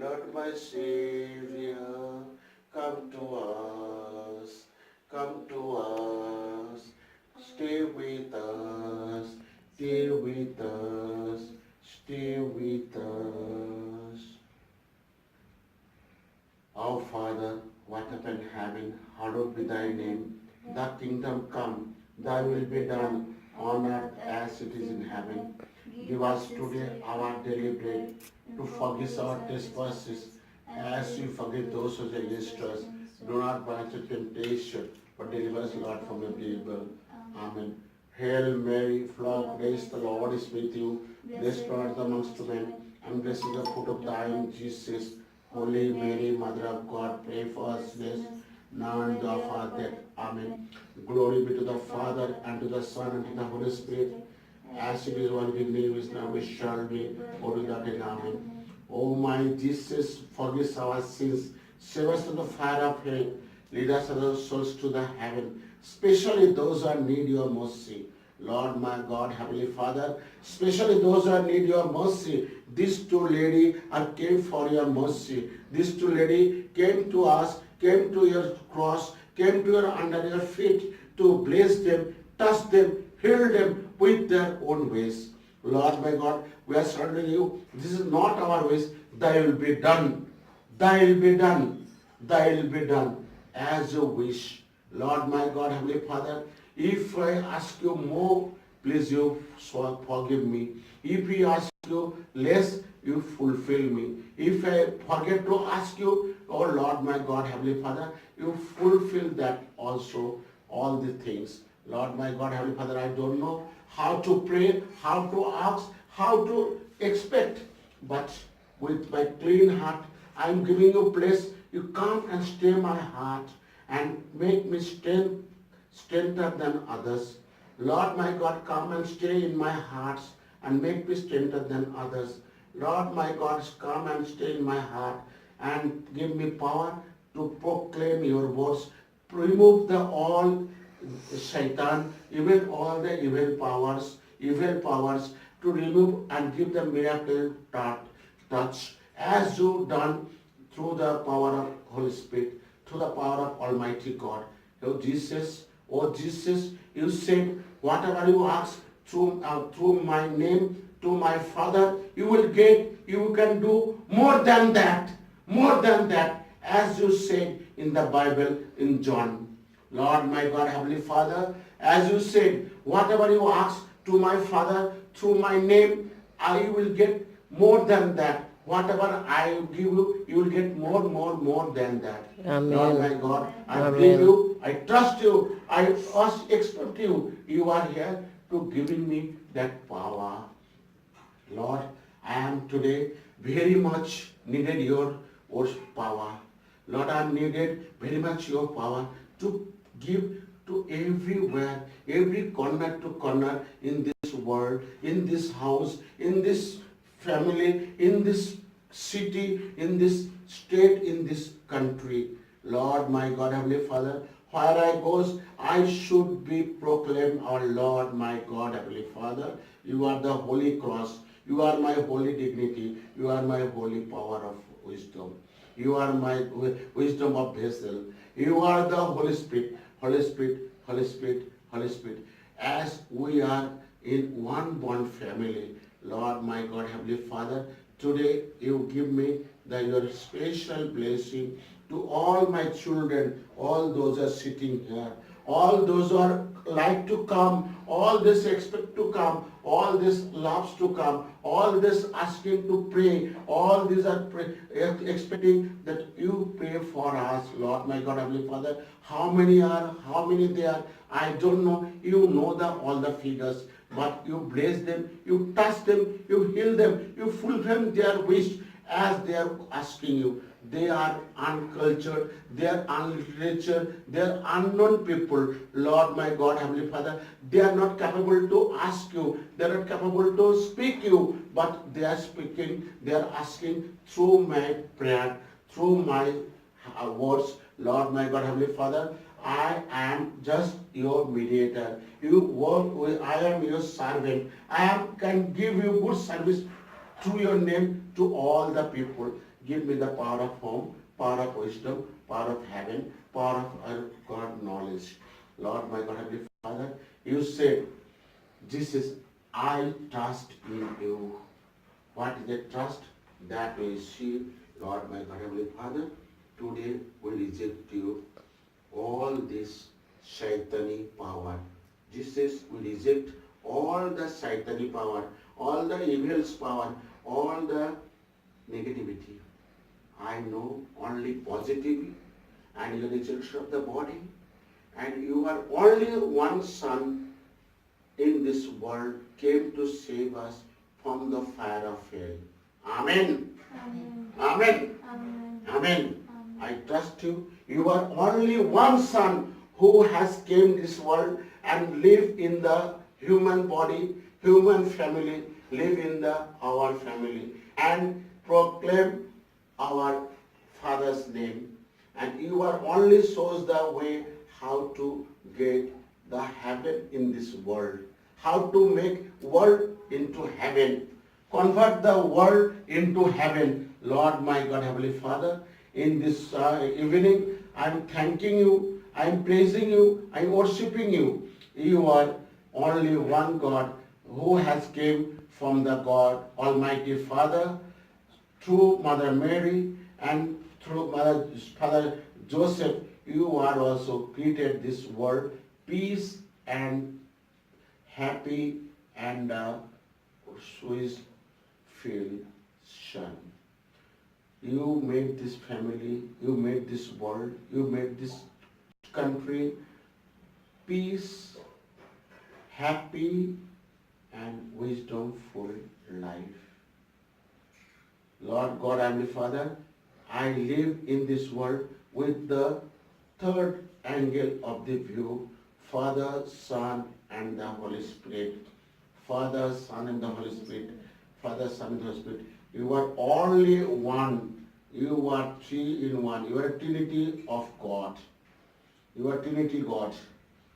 Lord my Savior, come to us, come to us, stay with us, stay with us, stay with us. Our Father, what art in heaven, hallowed be thy name. Thy kingdom come, thy will be done on earth as it is in heaven. Give us today our daily bread, to forgive our trespasses, as we forgive those who sin against us. Do not bring us to temptation, but deliver us, Lord, from the evil. Amen. Hail Mary, full of grace, the Lord is with you. Blessed art thou amongst women, and blessed is the fruit of thy womb, Jesus. Holy Mary, Mother of God, pray for us sinners, now and at the hour of our death. Amen. Glory be to the Father, and to the Son, and to the Holy Spirit, as it is one beginning, is now, we shall be, world without end. Amen. O my Jesus, forgive our sins, save us from the fire of hell, lead us and our souls to the heaven, especially those who need your mercy. Lord my God, Heavenly Father, especially those who need your mercy. These two ladies came for your mercy. These two ladies came to us, came to your cross, came to your under your feet to bless them, touch them, heal them with their own ways. Lord my God, we are surrendering you. This is not our ways. Thy will be done. Thy will be done. Thy will be done as you wish. Lord my God, Heavenly Father, if I ask you more, please you forgive me. If I ask you less, you fulfill me. If I forget to ask you, oh Lord my God, Heavenly Father, you fulfill that also, all the things. Lord my God, Heavenly Father, I don't know how to pray, how to ask, how to expect, but with my clean heart, I am giving you place. You come and stay my heart and make me strengther than others. Lord my God, come and stay in my heart and make me strengther than others. Lord my God, come and stay in my heart and give me power to proclaim your words. Remove the all Shaitan, even all the evil powers, to remove and give the miracle touch, as you done through the power of Holy Spirit, through the power of Almighty God. Oh Jesus, you said, whatever you ask through my name to my Father, you will get, you can do more than that, as you said in the Bible in John. Lord my God, Heavenly Father, as you said, whatever you ask to my Father through my name, I will get more than that. Whatever I give you, you will get more than that. Amen. Lord my God, I Amen. believe you, I trust you, I expect you. You are here to giving me that power. Lord, I am today very much needed your power. Lord, I am needed very much your power to give to everywhere, every corner to corner in this world, in this house, in this family, in this city, in this state, in this country. Lord, my God, Heavenly Father, where I goes, I should be proclaimed, our Lord, my God, Heavenly Father, you are the Holy Cross, you are my holy dignity, you are my holy power of wisdom. You are my wisdom of vessel. You are the Holy Spirit, Holy Spirit, Holy Spirit, Holy Spirit. As we are in one family, Lord, my God, Heavenly Father, today you give me your special blessing to all my children, all those are sitting here, all those who are like to come, all this expect to come, all this loves to come, all this asking to pray, all these are expecting that you pray for us, Lord my God, Heavenly Father. How many they are, I don't know. You know all the figures, but you bless them, you touch them, you heal them, you fulfill their wish as they are asking you. They are uncultured, they are unliterated, they are unknown people. Lord my God, Heavenly Father, they are not capable to ask you, they are not capable to speak you, but they are speaking, they are asking through my prayer, through my words. Lord my God, Heavenly Father, I am just your mediator. You work with, I am your servant. Can give you good service through your name to all the people. Give me the power of home, power of wisdom, power of heaven, power of God knowledge. Lord, my God, Heavenly Father, you said, Jesus, I trust in you. What is the trust that we see? Lord, my God, Heavenly Father, today we reject you. All this Shaitani power. Jesus, we reject all the Shaitani power, all the evil's power, all the negativity. I know only positive and you are the children of the body and you are only one son in this world came to save us from the fire of hell. Amen. Amen. Amen. Amen. Amen. I trust you. You are only one son who has came this world and live in the human body, human family, live in the our family and proclaim our Father's name. And you are only shows the way how to get the heaven in this world, how to make world into heaven, convert the world into heaven. Lord, my God, Heavenly Father, in this evening, I am thanking you, I am praising you, I am worshipping you. You are only one God who has came from the God, Almighty Father, through Mother Mary and through Father Joseph. You are also created this world, peace and happy and sweet filled son. You made this family, you made this world, you made this country peace, happy and wisdomful life. Lord God, Heavenly Father, I live in this world with the third angle of the view, Father, Son and the Holy Spirit. Father, Son and the Holy Spirit. Father, Son and the Holy Spirit. You are only one. You are three in one. You are a Trinity of God. You are Trinity God.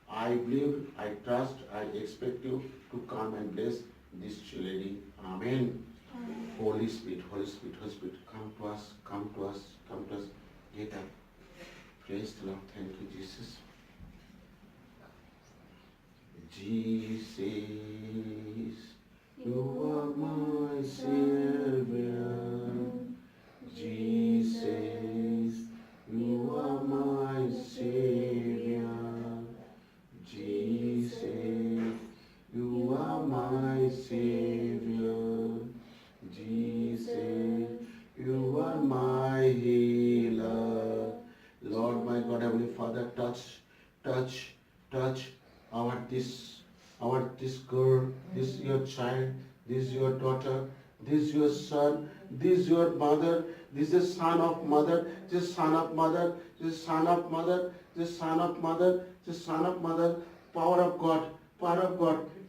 I believe, I trust, I expect you to come and bless this lady. Amen. Amen. Holy Spirit, Holy Spirit, Holy Spirit, come to us, come to us, come to us. Get up. Praise the Lord. Thank you, Jesus. Jesus, you are my Savior. Jesus, you are my Savior. Jesus, you are my Savior. Jesus, you are my healer. Lord, my God, Heavenly Father, touch our this girl, this your child, this your daughter, this your son, this your mother, this is son of mother, this son of mother, this son of mother, this son of mother, this son of mother, power of God,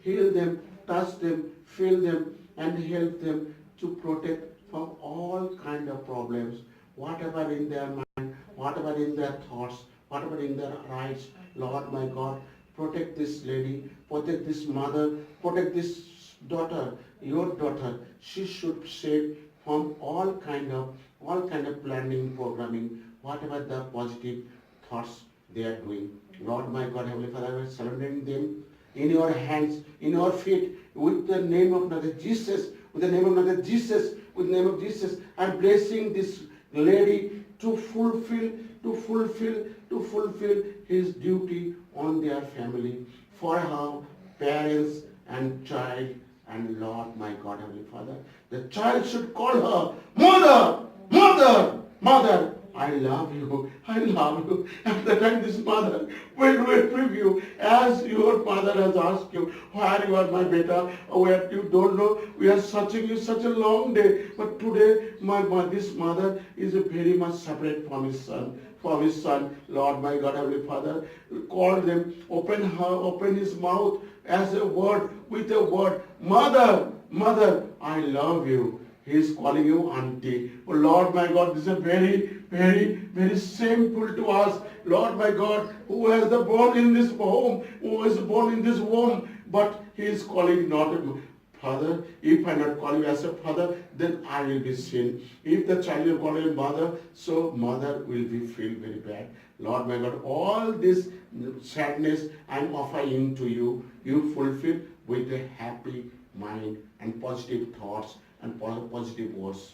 heal them, touch them, fill them, and help them to protect from all kind of problems, whatever in their mind, whatever in their thoughts, whatever in their eyes. Lord my God, protect this lady, protect this mother, protect this daughter, your daughter. She should save from all kind of planning, programming, whatever the positive thoughts they are doing. Lord my God, Heavenly Father, I am surrendering them in your hands, in your feet, with the name of another Jesus, with the name of another Jesus, with the name of Jesus. I am blessing this lady to fulfill his duty on their family, for her parents and child. And Lord my God, Heavenly Father, the child should call her mother, mother, mother. I love you. I love you. At the time this mother will retrieve you as your father has asked you, where you are my beta, where you don't know. We are searching you such a long day. But today this mother is very much separate from his son. Lord my God, Heavenly Father, call them, open his mouth as a word, with a word, mother, mother, I love you. He is calling you auntie. Oh Lord my God, this is very, very, very simple to us. Lord my God, who has the born in this home, who is born in this womb, but he is calling not Father. If I not call you as a father, then I will be sin. If the child will call him mother, so mother will be feel very bad. Lord my God, all this sadness I am offering to you, you fulfill with a happy mind and positive thoughts and positive words.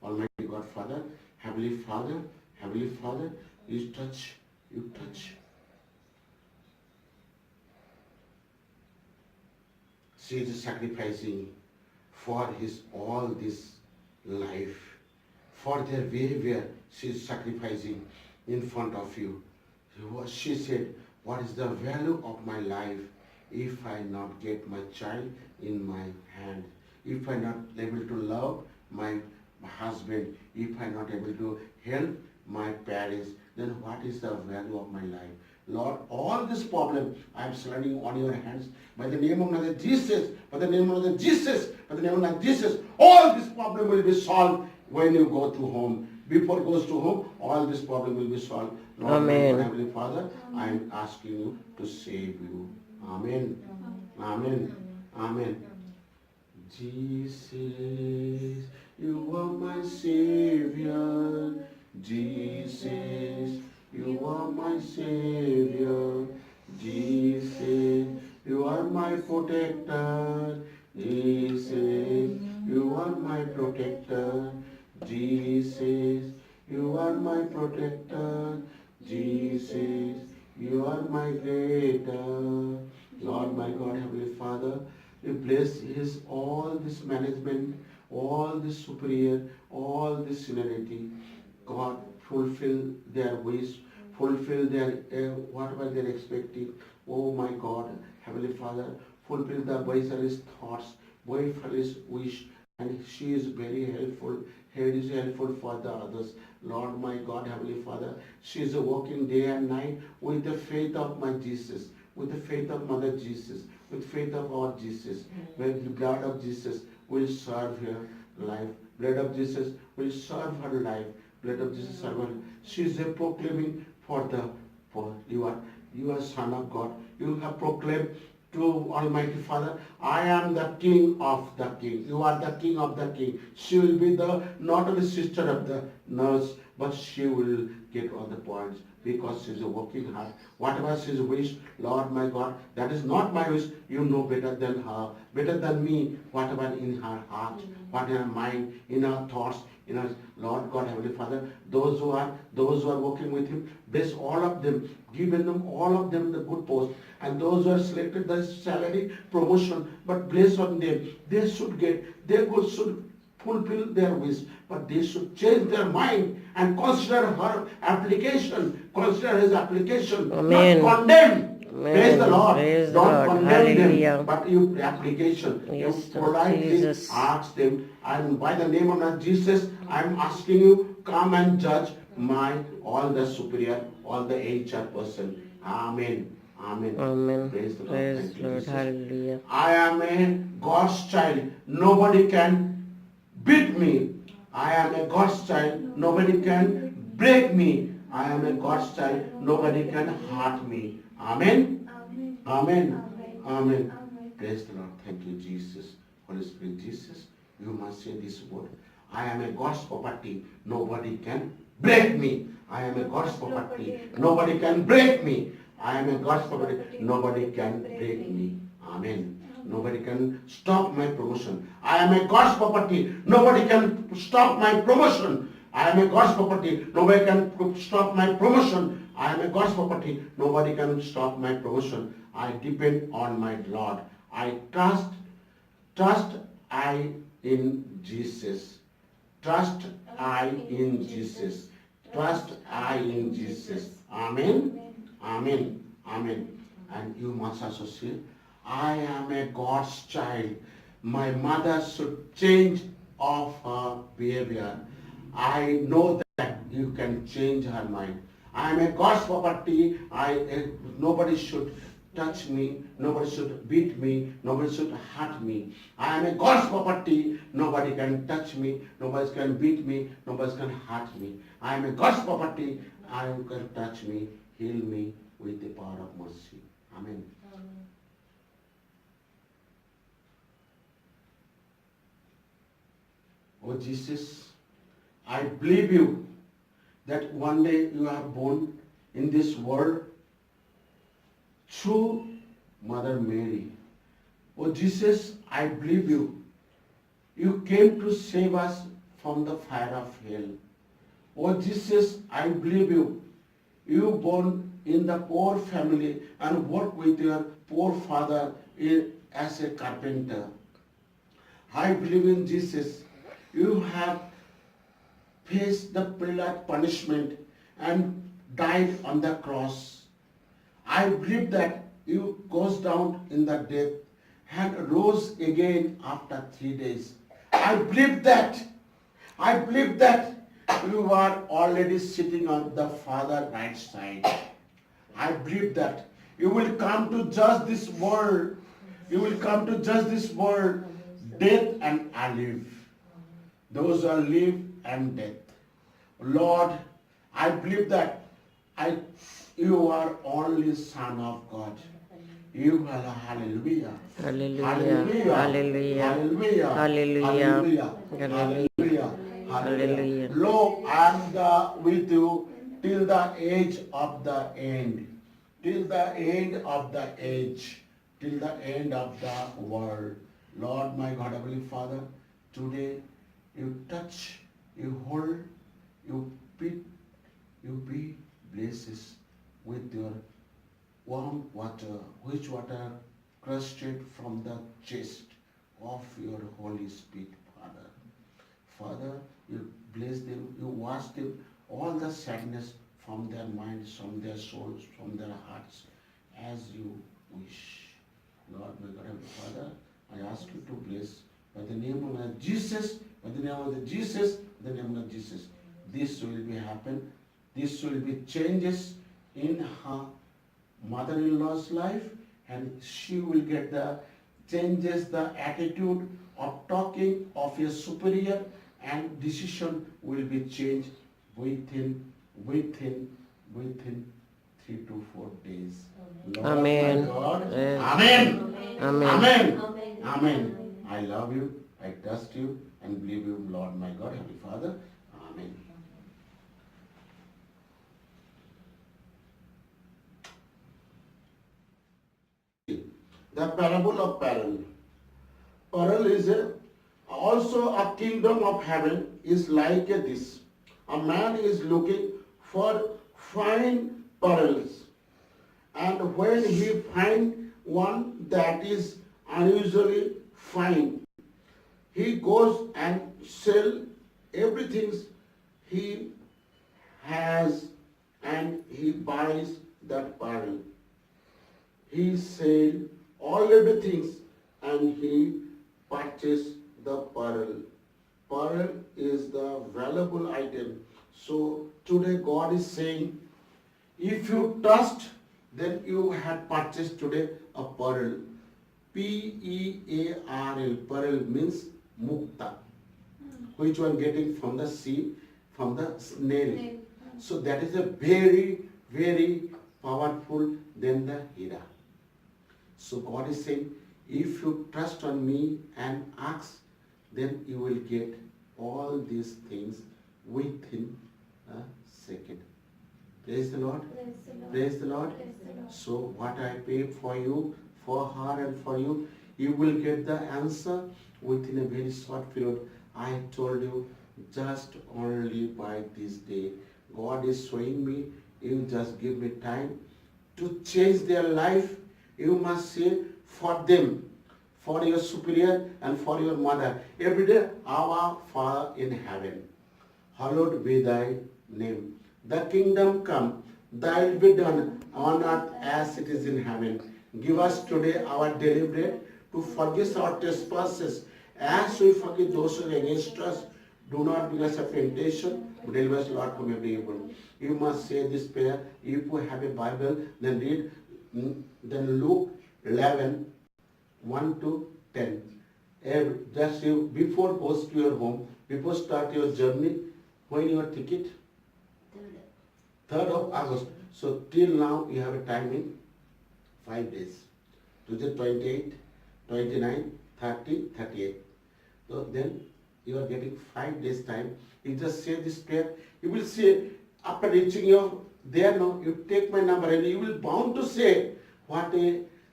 Almighty God, Father, Heavenly Father, Heavenly Father, you touch. She is sacrificing for his all this life. For their behavior, she is sacrificing in front of you. She said, what is the value of my life if I not get my child in my hand? If I not able to love my husband, if I not able to help my parents, then what is the value of my life? Lord, all this problem I am surrendering on your hands. By the name of Mother Jesus, by the name of Mother Jesus, by the name of Mother Jesus, all this problem will be solved when you go to home. Before goes to home, all this problem will be solved. Lord, Amen. my Heavenly Father, I am asking you to save you. Amen. Amen. Amen. Jesus, you are my Savior. Jesus, you are my Savior. Jesus, you are my protector. Jesus, you are my protector. Jesus, you are my protector. Jesus, you are my creator. Lord, my God, Heavenly Father, you bless his all this management, all this superior, all this seniority. God, fulfill their wish, fulfill their whatever they're expecting. Oh my God, Heavenly Father, fulfill the Vaisali's thoughts, Vaisali's wish, and she is very helpful. He is helpful for the others. Lord, my God, Heavenly Father, she is working day and night with the faith of my Jesus, with the faith of Mother Jesus, with faith of our Jesus, where the blood of Jesus will serve her life. Blood of Jesus will serve her life. Blood of Jesus serve her. She is proclaiming for you are Son of God. You have proclaimed to Almighty Father, I am the King of the King. You are the King of the King. She will be the not only sister of the nurse, but she will get all the points because she is working hard. Whatever she wished, Lord my God, that is not my wish. You know better than her, better than me, whatever in her heart, what in her mind, in her thoughts, in her Lord God, Heavenly Father, those who are working with him, bless all of them, give them all of them the good post, and those who are selected the salary promotion, but bless on them. They should get, they should fulfill their wish, but they should change their mind and consider her application, consider his application, Amen. not condemn. Amen. Praise the Lord. Praise the Don't Lord. condemn Hallelujah. them, but you application. Yes, You Lord politely Jesus. ask them, and by the name of Lord Jesus, I am asking you, come and judge my all the superior, all the HR person. Amen. Amen. Amen. Praise the Lord. Praise Thank the you, Lord. Jesus. Hallelujah. I am a God's child. Nobody can beat me. I am a God's child. Nobody can break me. I am a God's child. Nobody can hurt me. Amen. Amen. Amen. Praise the Lord. Thank you, Jesus. Holy Spirit, Jesus, you must say this word. I am a God's property. Nobody can break me. I am a God's property. Nobody can break me. I am a God's property. Nobody can break me. Amen. Nobody can stop my promotion. I am a God's property. Nobody can stop my promotion. I am a God's property. Nobody can stop my promotion. I am a God's property. Nobody can stop my promotion. I depend on my Lord. I trust I in Jesus. Trust I in Jesus. Trust I in Jesus. Amen. Amen. Amen. And you must also say, I am a God's child. My mother should change of her behavior. I know that you can change her mind. I am a God's property. Nobody should touch me. Nobody should beat me. Nobody should hurt me. I am a God's property. Nobody can touch me. Nobody can beat me. Nobody can hurt me. I am a God's property. I can touch me, heal me with the power of mercy. Amen. Oh Jesus, I believe you that one day you are born in this world through Mother Mary. Oh Jesus, I believe you. You came to save us from the fire of hell. Oh Jesus, I believe you. You born in the poor family and work with your poor father as a carpenter. I believe in Jesus. You have faced the punishment and died on the cross. I believe that you goes down in the death and rose again after 3 days. I believe that. I believe that you are already sitting on the Father's right side. I believe that you will come to judge this world. You will come to judge this world, death and alive. Those are live and death. Lord, I believe that you are only Son of God. You are hallelujah. Hallelujah. Hallelujah. Hallelujah. Hallelujah. Hallelujah. Hallelujah. Hallelujah. Hallelujah. Hallelujah. Lo, I am with you till the age of the end. Till the end of the age. Till the end of the world. Lord, my God, Heavenly Father, today you touch, you hold, you pick, you be blessed with your warm water, which water crusted from the chest of your Holy Spirit, Father. Father, you bless them, you wash them, all the sadness from their minds, from their souls, from their hearts, as you wish. Lord, my God, Heavenly Father, I ask you to bless by the name of Jesus, by the name of the Jesus, by the name of Jesus. This will be happen. This will be changes in her mother-in-law's life, and she will get the changes the attitude of talking of a superior, and decision will be changed within 3 to 4 days. Lord Amen. my God. Amen. Amen. Amen. Amen. Amen. I love you. I trust you and believe you, Lord my God, Heavenly Father. Amen. The parable of Pearl. Pearl is also a kingdom of heaven is like this. A man is looking for fine pearls, and when he finds one that is unusually fine, he goes and sell everything he has and he buys that pearl. He sells all everything and he purchases the pearl. Pearl is the valuable item. So today God is saying, if you trust, then you have purchased today a pearl. Pearl. Pearl means mukta, which one getting from the sea, from the snail. So that is a very, very powerful than the hira. So God is saying, if you trust on me and ask, then you will get all these things within a second. Praise the Lord. Praise the Lord. So what I pay for you, for her and for you, you will get the answer within a very short period. I told you, just only by this day. God is showing me, you just give me time to change their life. You must say for them, for your superior and for your mother. Every day, our Father in heaven, hallowed be thy name. The kingdom come, thy will be done on earth as it is in heaven. Give us today our daily bread, to forgive our trespasses as we forgive those who are against us. Do not bring us a temptation, but deliver us, Lord, from every evil. You must say this prayer. If you have a Bible, then read then Luke 11, 1 to 10. Just you, before goes to your home, before start your journey, when your ticket? 3rd of August. So till now you have a timing 5 days. Today 28, 29, 30, 38. So then you are getting 5 days time. You just say this prayer. You will say, after reaching your there now, you take my number and you will bound to say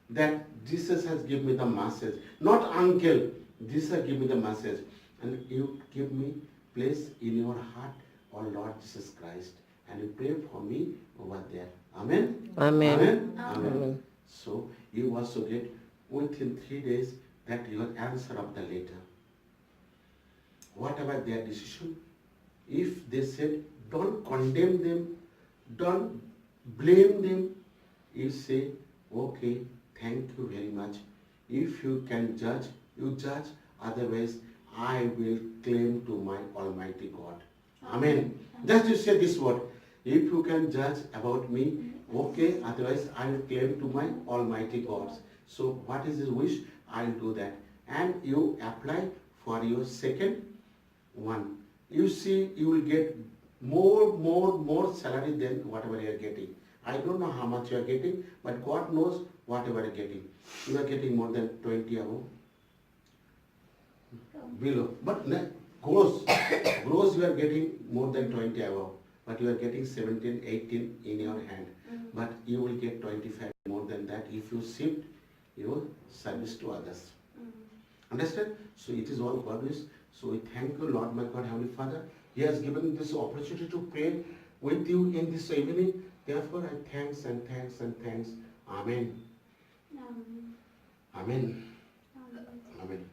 that Jesus has given me the message. Not uncle, Jesus has given me the message. And you give me place in your heart, oh Lord Jesus Christ. And you pray for me over there. Amen? Amen. Amen? Amen. So you also get within 3 days that your answer of the letter. Whatever their decision, if they said, don't condemn them, don't blame them, you say, okay, thank you very much. If you can judge, you judge. Otherwise, I will claim to my Almighty God. Amen. Just you say this word. If you can judge about me, okay. Otherwise, I will claim to my Almighty God. So, what is his wish? I'll do that. And you apply for your second one. You see, you will get more salary than whatever you are getting. I don't know how much you are getting, but God knows whatever you are getting. You are getting more than 20 above. Below. But gross you are getting more than 20 above. But you are getting 17, 18 in your hand. But you will get 25 more than that if you shift your service to others. Understand? So it is all God wish. So we thank you, Lord, my God, Heavenly Father. He has given this opportunity to pray with you in this evening. Therefore, I thanks and thanks and thanks. Amen. Amen. Amen.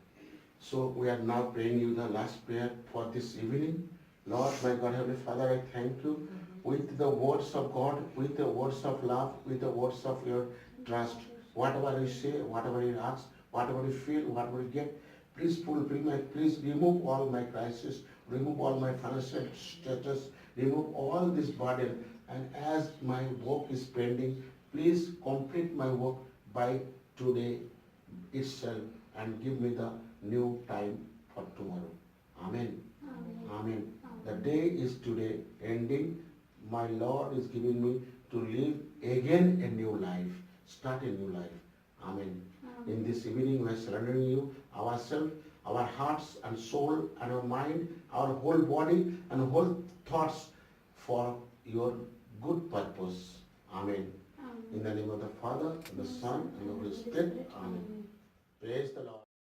So we are now praying you the last prayer for this evening. Lord, my God, Heavenly Father, I thank you with the words of God, with the words of love, with the words of your trust. Whatever you say, whatever you ask, whatever you feel, whatever you get, please please remove all my crisis, remove all my financial status, remove all this burden. And as my work is pending, please complete my work by today itself and give me the new time for tomorrow. Amen. Amen. The day is today ending. My Lord is giving me to live again a new life. Start a new life. Amen. In this evening, we are surrendering you ourselves, our hearts and soul and our mind, our whole body and whole thoughts for your good purpose. Amen. In the name of the Father, and the Son, and the Holy Spirit. Amen. Praise the Lord.